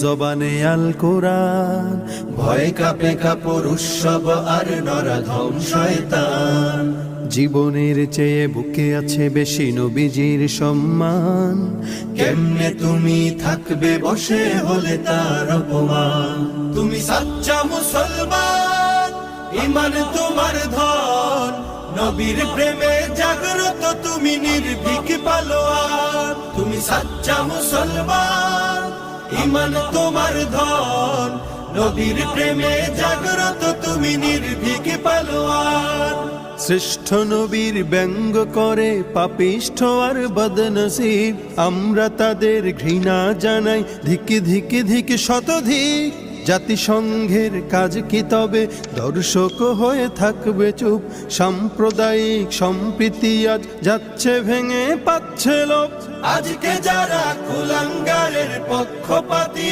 জবানে আল কোরআন, ভয় কাঁপে কাপড় উৎসব আর নরাধম শয়তান। জীবনের চেয়ে বুকে আছে বেশি নবীজির সম্মান। কেমনে তুমি থাকবে বসে হলে তার অপমান। তুমি সাচ্চা মুসলমান, ইমান তোমার ধন, নবীর প্রেমে জাগ্রত তুমি নির্ভীক পালোয়ান। তুমি সাচ্চা মুসলমান, ইমান তোমার ধন, নবীর প্রেমে জাগ্রত তুমি নির্ভীক পালোয়ান। শ্রেষ্ঠ নবীর ব্যঙ্গ করে পাপিষ্ঠ আর বদনসিব, আমরা তাদের ঘৃণা জানাই ধিকে ধিকে ধিকে শতধিক। জাতিসংঘের কাজ কি তবে দর্শক হয়ে থাকবে চুপ? সাম্প্রদায়িক সম্প্রীতি আজ যাচ্ছে ভেঙে, পাচ্ছে লোক। আজকে যারা কুলাঙ্গারের পক্ষপাতী